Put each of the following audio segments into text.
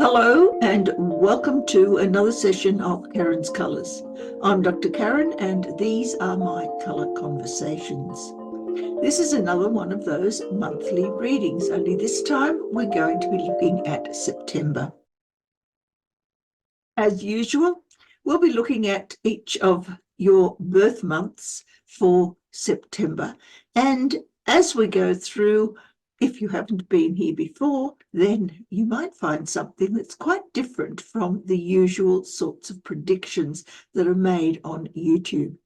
Hello and welcome to another session of Karen's Colours. I'm Dr. Karen and these are my colour conversations. This is another one of those monthly readings, only this time we're going to be looking at September. As usual, we'll be looking at each of your birth months for September, and as we go through, if you haven't been here before, then you might find something that's quite different from the usual sorts of predictions that are made on YouTube.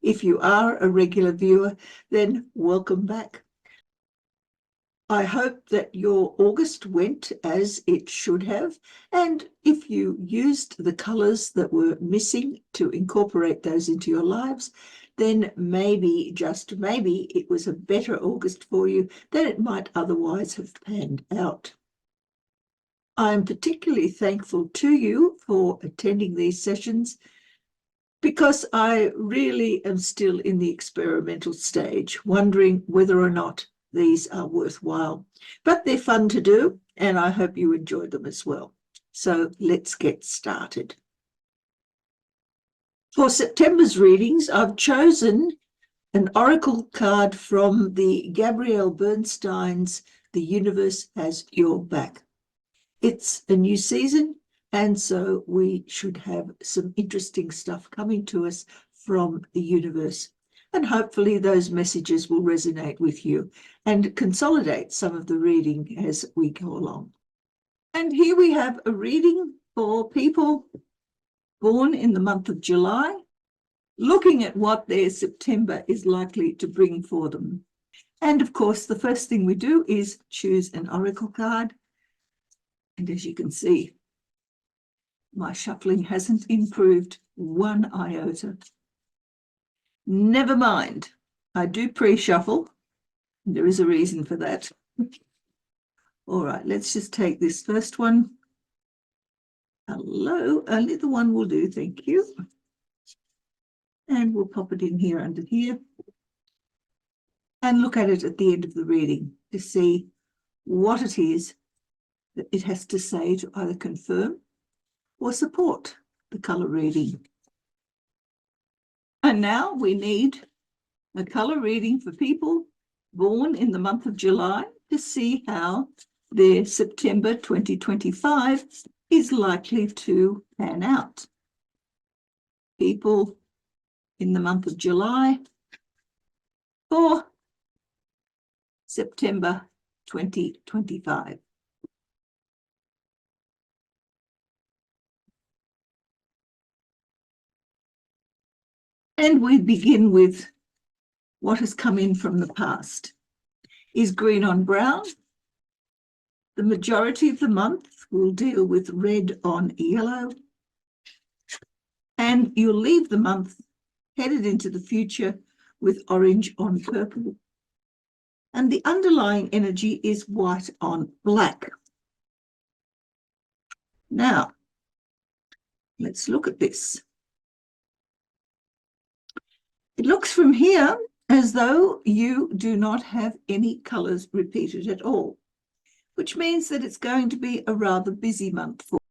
If you are a regular viewer, then welcome back. I hope that your August went as it should have, and if you used the colours that were missing to incorporate those into your lives, then maybe, just maybe, it was a better August for you than it might otherwise have panned out. I'm particularly thankful to you for attending these sessions because I really am still in the experimental stage, wondering whether or not these are worthwhile. But they're fun to do, and I hope you enjoy them as well. So let's get started. For September's readings, I've chosen an oracle card from the Gabrielle Bernstein's The Universe Has Your Back. It's a new season, and so we should have some interesting stuff coming to us from the universe. And hopefully those messages will resonate with you and consolidate some of the reading as we go along. And here we have a reading for people born in the month of July, looking at what their September is likely to bring for them. And of course, the first thing we do is choose an oracle card. And as you can see, my shuffling hasn't improved one iota. Never mind, I do pre-shuffle. There is a reason for that. All right, let's just take this first one. Hello, only the one will do, thank you. And we'll pop it in here under here and look at it at the end of the reading to see what it is that it has to say to either confirm or support the colour reading. And now we need a colour reading for people born in the month of July to see how their September 2025 is likely to pan out. People in the month of July for September 2025. And we begin with what has come in from the past. Is green on brown? The majority of the month will deal with red on yellow. And you'll leave the month headed into the future with orange on purple. And the underlying energy is white on black. Now, let's look at this. It looks from here as though you do not have any colours repeated at all, which means that it's going to be a rather busy month for you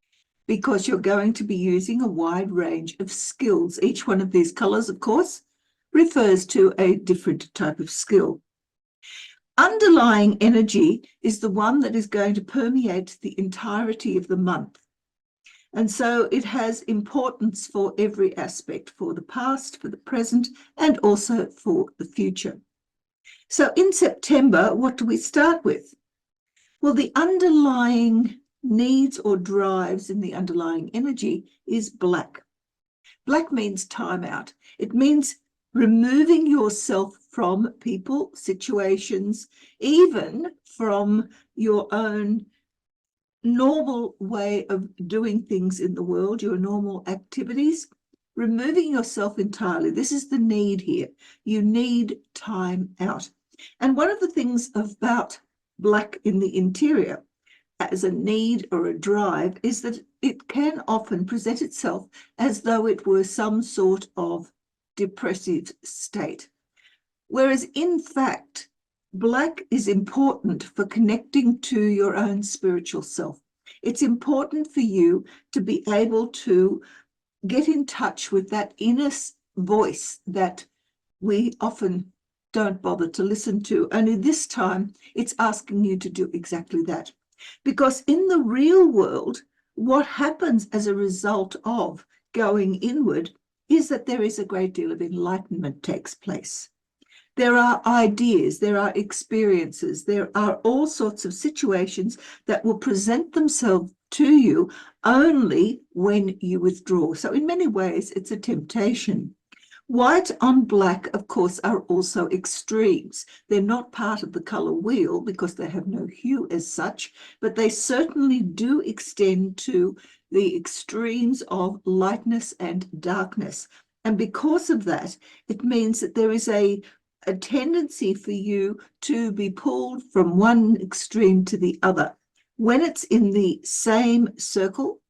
because you're going to be using a wide range of skills. Each one of these colours, of course, refers to a different type of skill. Underlying energy is the one that is going to permeate the entirety of the month. And so it has importance for every aspect, for the past, for the present, and also for the future. So in September, what do we start with? Well, the underlying needs or drives in the underlying energy is black. Black means time out. It means removing yourself from people, situations, even from your own normal way of doing things in the world, your normal activities, removing yourself entirely. This is the need here. You need time out. And one of the things about black in the interior as a need or a drive is that it can often present itself as though it were some sort of depressive state. Whereas in fact, black is important for connecting to your own spiritual self. It's important for you to be able to get in touch with that inner voice that we often don't bother to listen to. Only this time, it's asking you to do exactly that. Because in the real world, what happens as a result of going inward is that there is a great deal of enlightenment takes place. There are ideas, there are experiences, there are all sorts of situations that will present themselves to you only when you withdraw. So in many ways, it's a temptation. White on black, of course, are also extremes. They're not part of the color wheel because they have no hue as such, but they certainly do extend to the extremes of lightness and darkness. And because of that, it means that there is a tendency for you to be pulled from one extreme to the other. When it's in the same circle,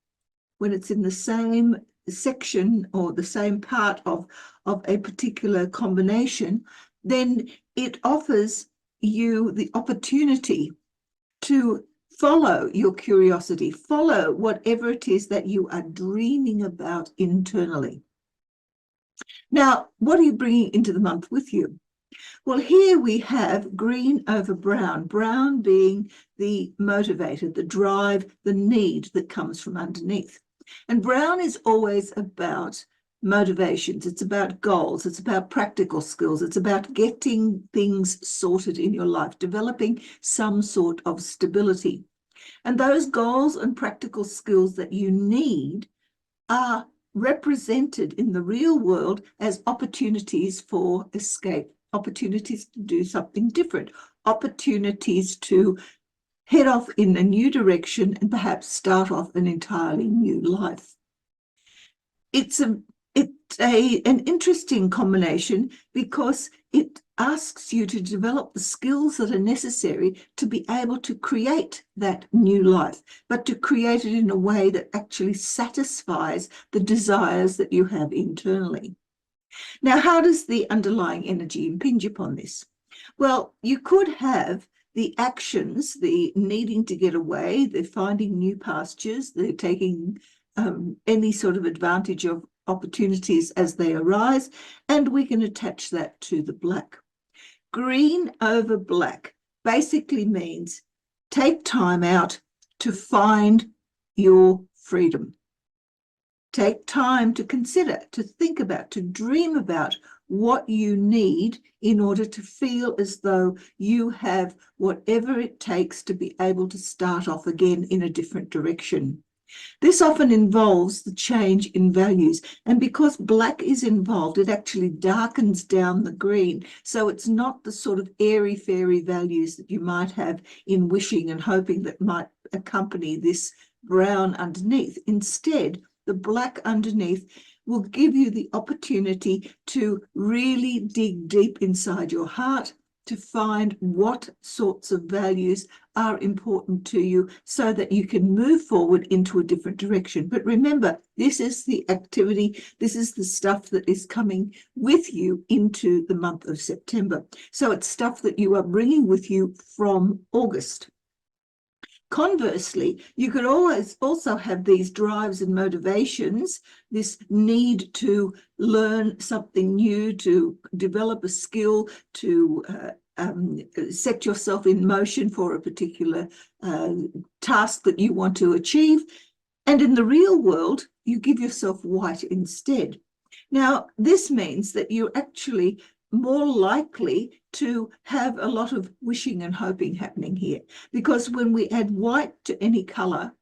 when it's in the same section or the same part of a particular combination, then it offers you the opportunity to follow your curiosity, follow whatever it is that you are dreaming about internally. Now, what are you bringing into the month with you? Well, here we have green over brown, brown being the motivator, the drive, the need that comes from underneath. And brown is always about motivations. It's about goals. It's about practical skills. It's about getting things sorted in your life, developing some sort of stability. And those goals and practical skills that you need are represented in the real world as opportunities for escape, opportunities to do something different, opportunities to head off in a new direction and perhaps start off an entirely new life. It's an interesting combination because it asks you to develop the skills that are necessary to be able to create that new life, but to create it in a way that actually satisfies the desires that you have internally. Now, how does the underlying energy impinge upon this? Well, you could have the actions, the needing to get away, the finding new pastures, the taking any sort of advantage of opportunities as they arise, and we can attach that to the black. Green over black basically means take time out to find your freedom. Take time to consider, to think about, to dream about what you need in order to feel as though you have whatever it takes to be able to start off again in a different direction. This often involves the change in values, and because black is involved, it actually darkens down the green. So it's not the sort of airy-fairy values that you might have in wishing and hoping that might accompany this brown underneath. Instead, the black underneath will give you the opportunity to really dig deep inside your heart to find what sorts of values are important to you so that you can move forward into a different direction. But remember, this is the activity, this is the stuff that is coming with you into the month of September. So it's stuff that you are bringing with you from August. Conversely, you could always also have these drives and motivations, this need to learn something new, to develop a skill, to set yourself in motion for a particular task that you want to achieve. And in the real world, you give yourself white instead. Now, this means that you're actually more likely to have a lot of wishing and hoping happening here, because when we add white to any color,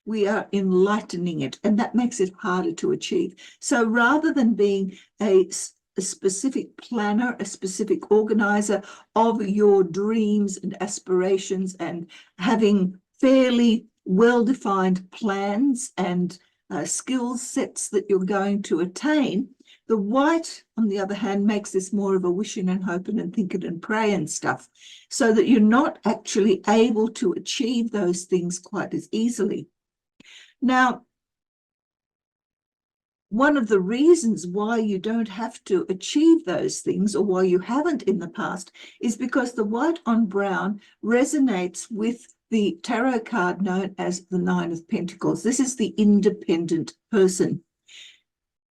we are enlightening it, and that makes it harder to achieve. So rather than being a specific planner, a specific organizer of your dreams and aspirations and having fairly well-defined plans and skill sets that you're going to attain, the white, on the other hand, makes this more of a wishing and hoping and thinking and praying stuff, so that you're not actually able to achieve those things quite as easily. Now, one of the reasons why you don't have to achieve those things, or why you haven't in the past, is because the white on brown resonates with the tarot card known as the Nine of Pentacles. This is the independent person.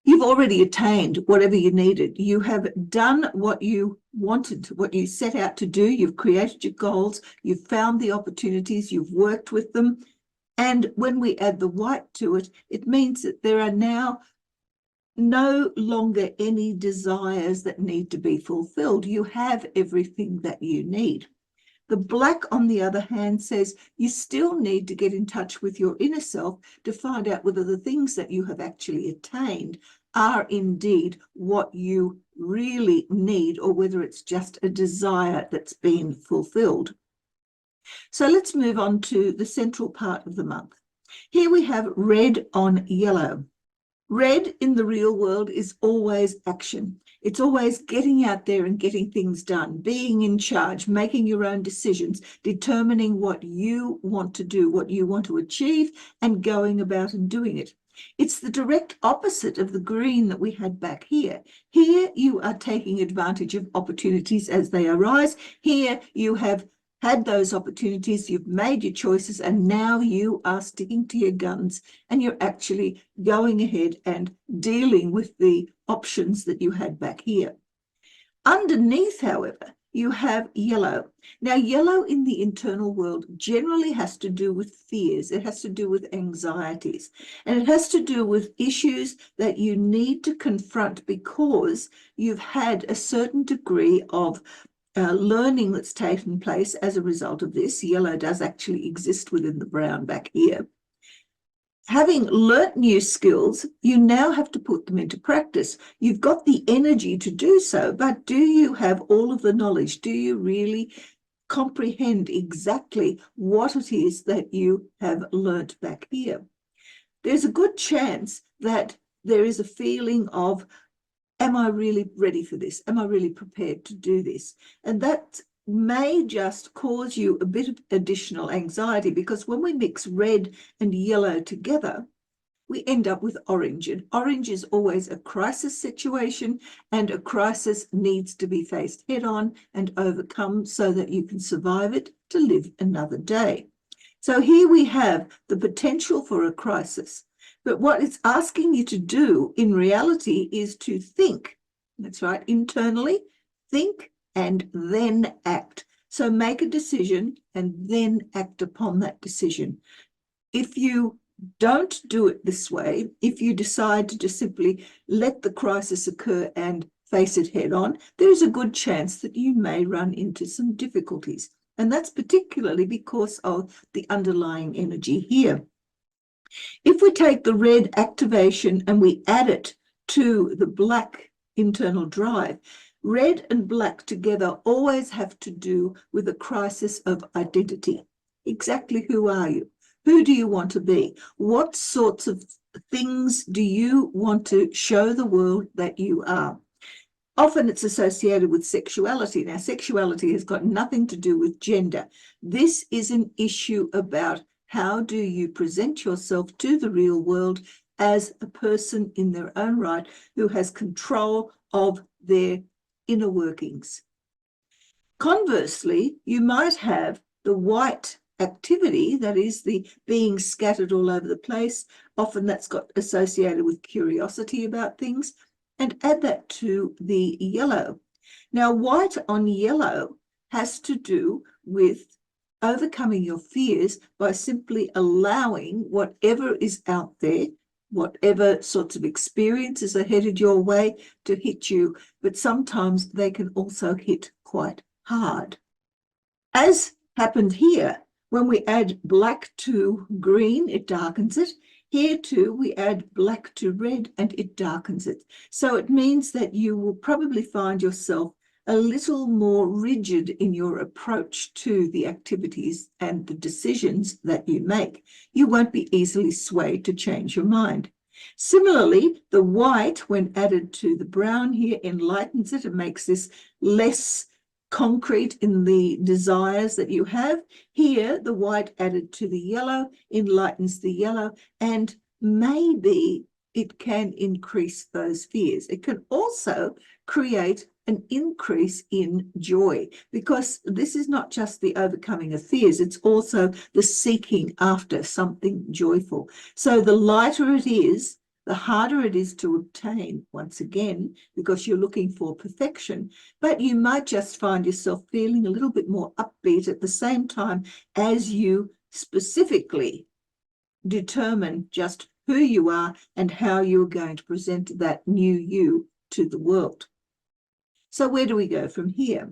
You've already attained whatever you needed. You have done what you wanted, what you set out to do. You've created your goals. You've found the opportunities. You've worked with them. And when we add the white to it, it means that there are now no longer any desires that need to be fulfilled. You have everything that you need. The black, on the other hand, says you still need to get in touch with your inner self to find out whether the things that you have actually attained are indeed what you really need, or whether it's just a desire that's been fulfilled. So let's move on to the central part of the month. Here we have red on yellow. Red in the real world is always action. It's always getting out there and getting things done, being in charge, making your own decisions, determining what you want to do, what you want to achieve, and going about and doing it. It's the direct opposite of the green that we had back here. Here you are taking advantage of opportunities as they arise. Here you have had those opportunities, you've made your choices, and now you are sticking to your guns and you're actually going ahead and dealing with the options that you had back here. Underneath, however, you have yellow. Now, yellow in the internal world generally has to do with fears. It has to do with anxieties, and it has to do with issues that you need to confront because you've had a certain degree of learning that's taken place as a result of this. Yellow does actually exist within the brown back here. Having learnt new skills, you now have to put them into practice. You've got the energy to do so, but do you have all of the knowledge? Do you really comprehend exactly what it is that you have learnt back here? There's a good chance that there is a feeling of, am I really ready for this? Am I really prepared to do this? And that may just cause you a bit of additional anxiety, because when we mix red and yellow together, we end up with orange. And orange is always a crisis situation, and a crisis needs to be faced head on and overcome so that you can survive it to live another day. So here we have the potential for a crisis. But what it's asking you to do in reality is to think. That's right, internally, think and then act. So make a decision and then act upon that decision. If you don't do it this way, if you decide to just simply let the crisis occur and face it head on, there's a good chance that you may run into some difficulties. And that's particularly because of the underlying energy here. If we take the red activation and we add it to the black internal drive, red and black together always have to do with a crisis of identity. Exactly who are you? Who do you want to be? What sorts of things do you want to show the world that you are? Often it's associated with sexuality. Now, sexuality has got nothing to do with gender. This is an issue about how do you present yourself to the real world as a person in their own right who has control of their inner workings. Conversely, you might have the white activity, that is the being scattered all over the place. Often that's got associated with curiosity about things, and add that to the yellow. Now, white on yellow has to do with overcoming your fears by simply allowing whatever is out there, whatever sorts of experiences are headed your way, to hit you, but sometimes they can also hit quite hard. As happened here, when we add black to green, it darkens it. Here too, we add black to red and it darkens it. So it means that you will probably find yourself a little more rigid in your approach to the activities and the decisions that you make. You won't be easily swayed to change your mind. Similarly, the white, when added to the brown here, enlightens it and makes this less concrete in the desires that you have. Here, the white added to the yellow enlightens the yellow and maybe it can increase those fears. It can also create an increase in joy, because this is not just the overcoming of fears, it's also the seeking after something joyful. So the lighter it is, the harder it is to obtain, once again, because you're looking for perfection. But you might just find yourself feeling a little bit more upbeat at the same time as you specifically determine just who you are and how you're going to present that new you to the world. So where do we go from here?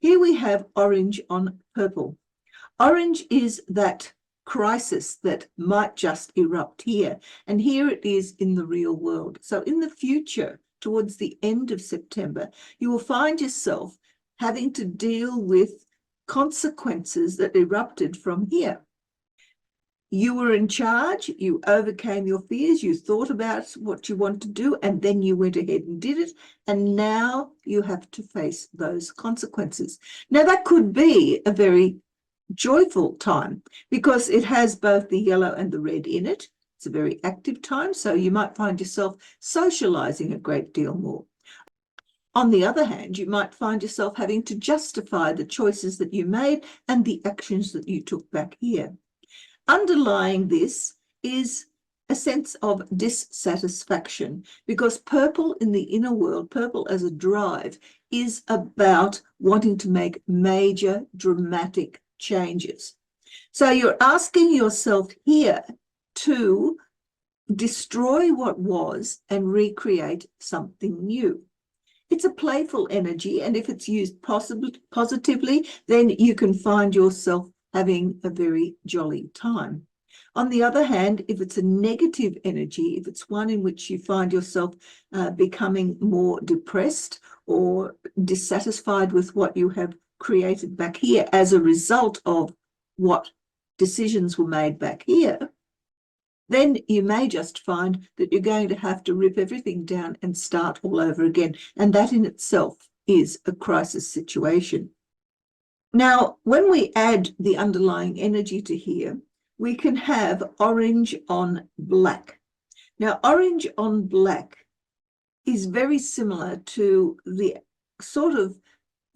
Here we have orange on purple. Orange is that crisis that might just erupt here, and here it is in the real world. So in the future, towards the end of September, you will find yourself having to deal with consequences that erupted from here. You were in charge, you overcame your fears, you thought about what you want to do, and then you went ahead and did it, and now you have to face those consequences. Now, that could be a very joyful time because it has both the yellow and the red in it. It's a very active time, so you might find yourself socializing a great deal more. On the other hand, you might find yourself having to justify the choices that you made and the actions that you took back here. Underlying this is a sense of dissatisfaction, because purple in the inner world, purple as a drive, is about wanting to make major dramatic changes. So you're asking yourself here to destroy what was and recreate something new. It's a playful energy, and if it's used positively, then you can find yourself having a very jolly time. On the other hand, if it's a negative energy, if it's one in which you find yourself becoming more depressed or dissatisfied with what you have created back here as a result of what decisions were made back here, then you may just find that you're going to have to rip everything down and start all over again. And that in itself is a crisis situation. Now, when we add the underlying energy to here, we can have orange on black. Now, orange on black is very similar to the sort of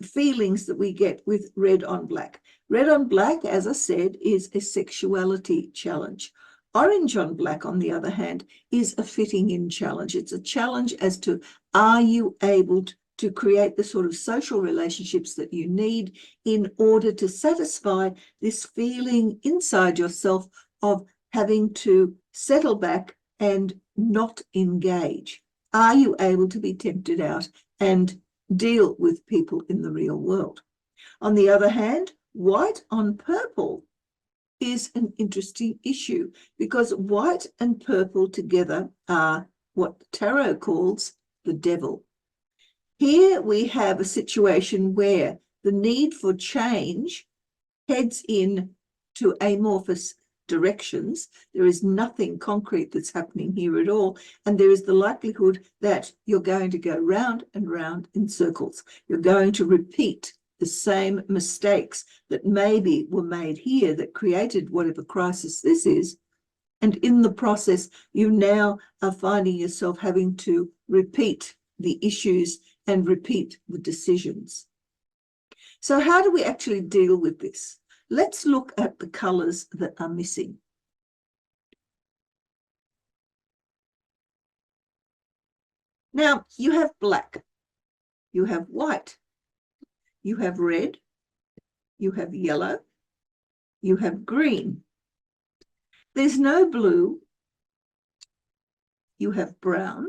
feelings that we get with red on black. Red on black, as I said, is a sexuality challenge. Orange on black, on the other hand, is a fitting in challenge. It's a challenge as to, are you able to create the sort of social relationships that you need in order to satisfy this feeling inside yourself of having to settle back and not engage? Are you able to be tempted out and deal with people in the real world? On the other hand, white on purple is an interesting issue, because white and purple together are what tarot calls the devil. Here we have a situation where the need for change heads in to amorphous directions. There is nothing concrete that's happening here at all, and there is the likelihood that you're going to go round and round in circles. You're going to repeat the same mistakes that maybe were made here that created whatever crisis this is, and in the process you now are finding yourself having to repeat the issues and repeat the decisions. So how do we actually deal with this? Let's look at the colours that are missing. Now, you have black, you have white, you have red, you have yellow, you have green. There's no blue. You have brown,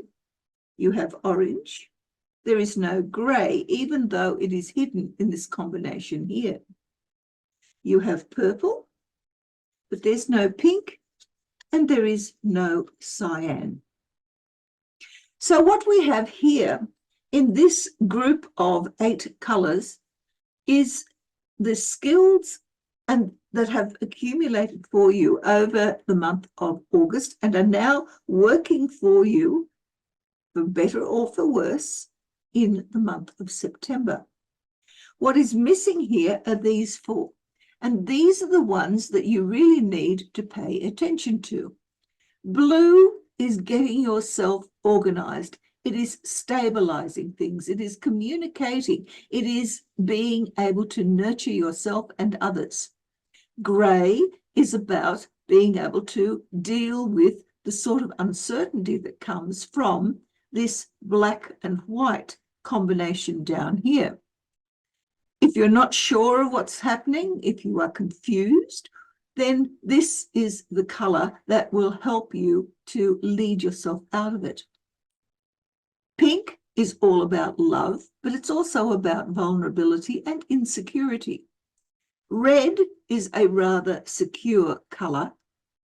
you have orange. There is no grey, even though it is hidden in this combination here. You have purple, but there's no pink, and there is no cyan. So what we have here in this group of 8 colours is the skills and that have accumulated for you over the month of August and are now working for you, for better or for worse, in the month of September. What is missing here are these 4, and these are the ones that you really need to pay attention to. Blue is getting yourself organized. It is stabilizing things. It is communicating. It is being able to nurture yourself and others. Grey is about being able to deal with the sort of uncertainty that comes from this black and white combination down here. If you're not sure of what's happening, if you are confused, then this is the color that will help you to lead yourself out of it. Pink is all about love, but it's also about vulnerability and insecurity. Red is a rather secure color.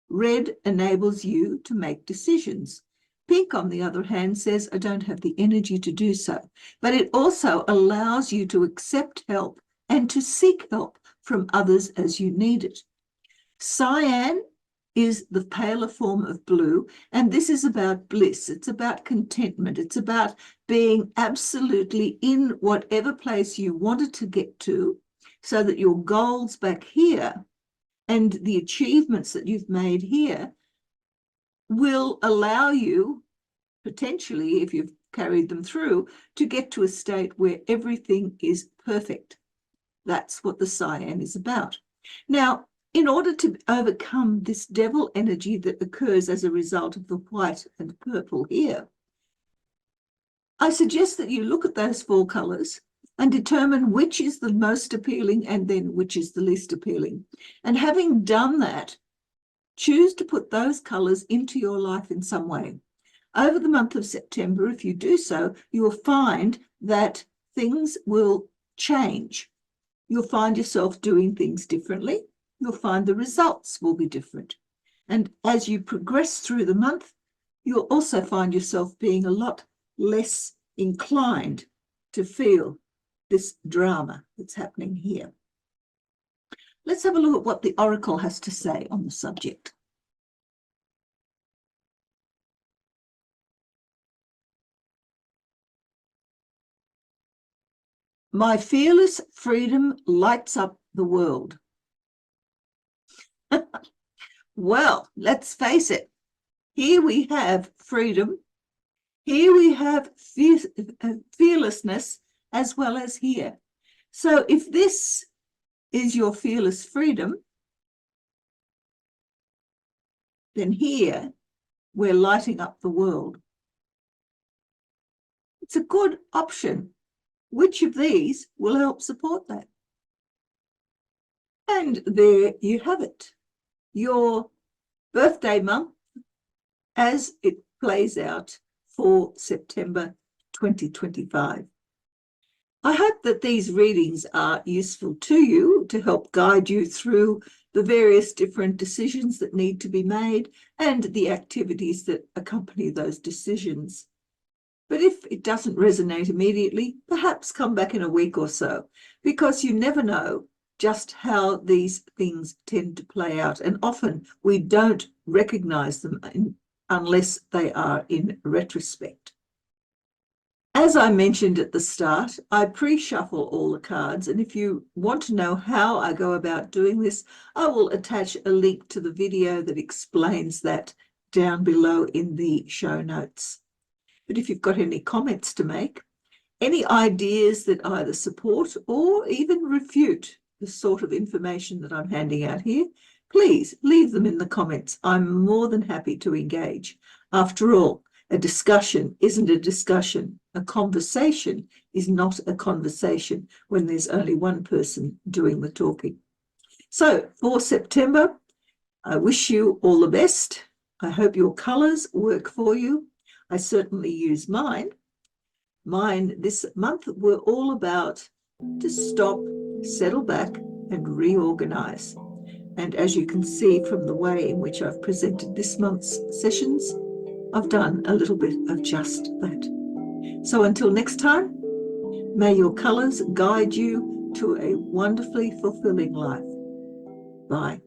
Red enables you to make decisions. Pink, on the other hand, says, I don't have the energy to do so. But it also allows you to accept help and to seek help from others as you need it. Cyan is the paler form of blue, and this is about bliss. It's about contentment. It's about being absolutely in whatever place you wanted to get to, so that your goals back here and the achievements that you've made here will allow you, potentially, if you've carried them through, to get to a state where everything is perfect. That's what the cyan is about. Now, in order to overcome this devil energy that occurs as a result of the white and purple here, I suggest that you look at those four colors and determine which is the most appealing and then which is the least appealing. And having done that, choose to put those colors into your life in some way. Over the month of September, if you do so, you will find that things will change. You'll find yourself doing things differently. You'll find the results will be different. And as you progress through the month, you'll also find yourself being a lot less inclined to feel this drama that's happening here. Let's have a look at what the Oracle has to say on the subject. My fearless freedom lights up the world. Well, let's face it. Here we have freedom. Here we have fearlessness as well as here. So if this is your fearless freedom, then here we're lighting up the world. It's a good option. Which of these will help support that? And there you have it, your birthday month as it plays out for September 2025. I hope that these readings are useful to you to help guide you through the various different decisions that need to be made and the activities that accompany those decisions. But if it doesn't resonate immediately, perhaps come back in a week or so, because you never know just how these things tend to play out. And often we don't recognize them unless they are in retrospect. As I mentioned at the start, I pre-shuffle all the cards, and if you want to know how I go about doing this, I will attach a link to the video that explains that down below in the show notes. But if you've got any comments to make, any ideas that either support or even refute the sort of information that I'm handing out here, please leave them in the comments. I'm more than happy to engage. After all, a discussion isn't a discussion. A conversation is not a conversation when there's only one person doing the talking. So for September, I wish you all the best. I hope your colours work for you. I certainly use mine. Mine this month were all about to stop, settle back and reorganize. And as you can see from the way in which I've presented this month's sessions, I've done a little bit of just that. So until next time, may your colours guide you to a wonderfully fulfilling life. Bye.